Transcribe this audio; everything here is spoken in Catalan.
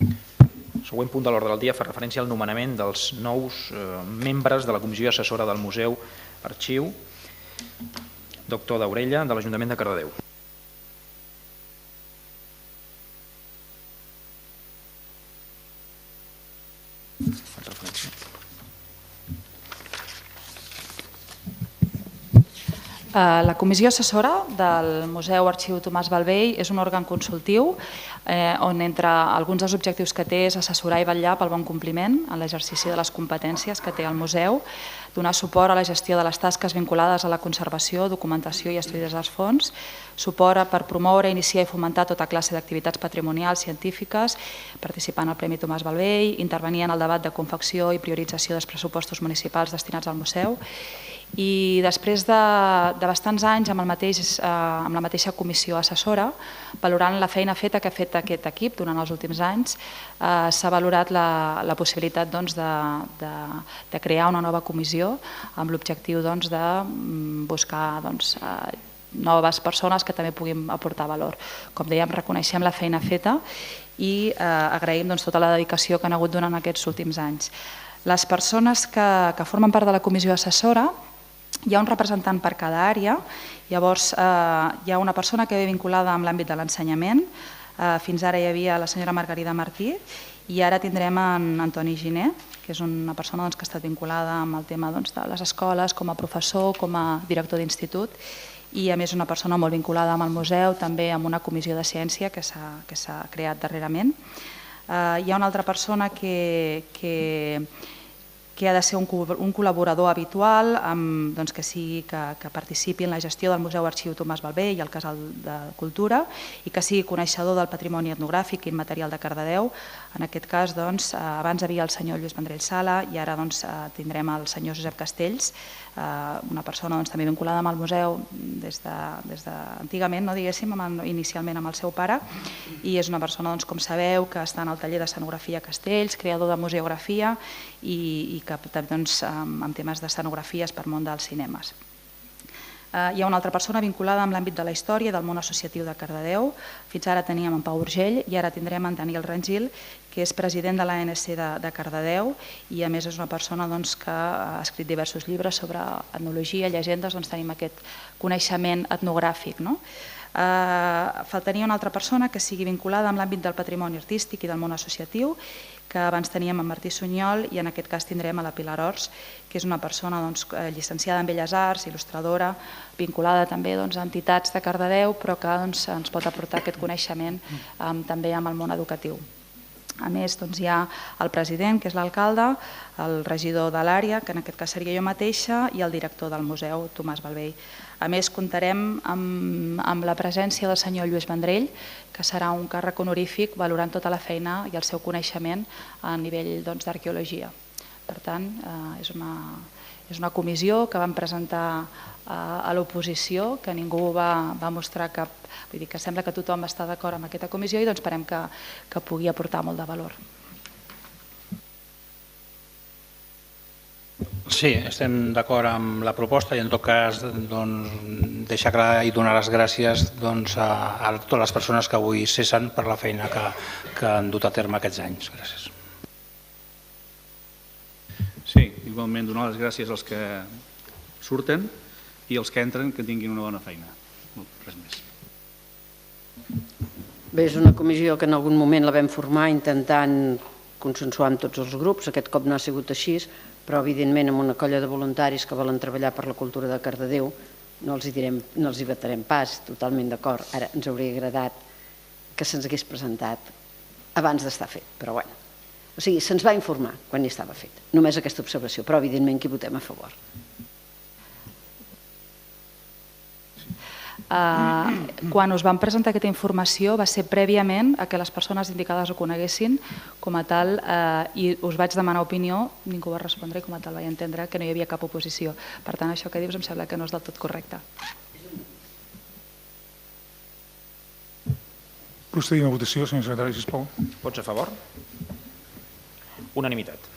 El següent punt de l'ordre del dia fa referència al nomenament dels nous membres de la Comissió Assessora del Museu Arxiu, Doctor Daurella, de l'Ajuntament de Cardedeu. La Comissió Assessora del Museu Arxiu Tomàs Balvell és un òrgan consultiu on entre alguns dels objectius que té és assessorar i vetllar pel bon compliment en l'exercici de les competències que té el museu, donar suport a la gestió de les tasques vinculades a la conservació, documentació i estudis dels fons, suport per promoure, iniciar i fomentar tota classe d'activitats patrimonials, científiques, participar en el Premi Tomàs Balvell, intervenir en el debat de confecció i priorització dels pressupostos municipals destinats al museu. I després de bastants anys amb la mateixa comissió assessora, valorant la feina feta que ha fet aquest equip durant els últims anys, s'ha valorat la possibilitat de crear una nova comissió amb l'objectiu de buscar noves persones que també puguin aportar valor. Com dèiem, reconeixem la feina feta i agraïm tota la dedicació que han hagut durant aquests últims anys. Les persones que formen part de la comissió assessora, hi ha un representant per cada àrea, llavors hi ha una persona que ve vinculada amb l'àmbit de l'ensenyament, fins ara hi havia la senyora Margarida Martí i ara tindrem en Antoni Giner, que és una persona que ha estat vinculada amb el tema de les escoles, com a professor, com a director d'institut i a més una persona molt vinculada amb el museu, també amb una comissió de ciència que s'ha creat darrerament. Hi ha una altra persona que ha de ser un col·laborador habitual que participi en la gestió del Museu Arxiu Tomàs Balvell i el Casal de Cultura i que sigui coneixedor del patrimoni etnogràfic i immaterial de Cardedeu. En aquest cas, abans hi havia el senyor Lluís Vendrell Sala i ara tindrem el senyor Josep Castells, una persona també vinculada amb el museu des d'antigament, inicialment amb el seu pare, i és una persona, com sabeu, que està en el taller d'escenografia Castells, creador de museografia i que també amb temes d'escenografies per món dels cinemes. Hi ha una altra persona vinculada amb l'àmbit de la història del món associatiu de Cardedeu. Fins ara teníem en Pau Urgell i ara tindrem en Daniel Rangil, que és president de l'ANC de Cardedeu i a més és una persona que ha escrit diversos llibres sobre etnologia, llegendes, tenim aquest coneixement etnogràfic. Faltaria una altra persona que sigui vinculada amb l'àmbit del patrimoni artístic i del món associatiu, que abans teníem en Martí Sunyol i en aquest cas tindrem a la Pilar Ors, que és una persona llicenciada en Belles Arts, il·lustradora, vinculada també a entitats de Cardedeu, però que ens pot aportar aquest coneixement també amb el món educatiu. A més, hi ha el president, que és l'alcalde, el regidor de l'àrea, que en aquest cas seria jo mateixa, i el director del museu, Tomàs Balvell. A més, comptarem amb la presència del senyor Lluís Vendrell, que serà un càrrec honorífic valorant tota la feina i el seu coneixement a nivell d'arqueologia. Per tant, és una comissió que vam presentar a l'oposició, que ningú va mostrar cap... Vull dir que sembla que tothom està d'acord amb aquesta comissió i esperem que pugui aportar molt de valor. Sí, estem d'acord amb la proposta i en tot cas deixar clar i donar les gràcies a totes les persones que avui cessen per la feina que han dut a terme aquests anys. Gràcies. Sí, igualment donar les gràcies als que surten i als que entren que tinguin una bona feina. Res més. Bé, és una comissió que en algun moment la vam formar intentant consensuar amb tots els grups. Aquest cop no ha sigut així, però evidentment amb una colla de voluntaris que volen treballar per la cultura de Cardedeu no els hi vetarem pas, totalment d'acord. Ara ens hauria agradat que se'ns hagués presentat abans d'estar fet, però bueno. O sigui, se'ns va informar quan hi estava fet. Només aquesta observació, però evidentment que hi votem a favor. Quan us vam presentar aquesta informació va ser prèviament a que les persones indicades ho coneguessin com a tal i us vaig demanar opinió, ningú va respondre i com a tal vaig entendre que no hi havia cap oposició. Per tant, això que dius em sembla que no és del tot correcte. Procedim a votació, senyor secretari, sisplau. Vots a favor? Unanimitat.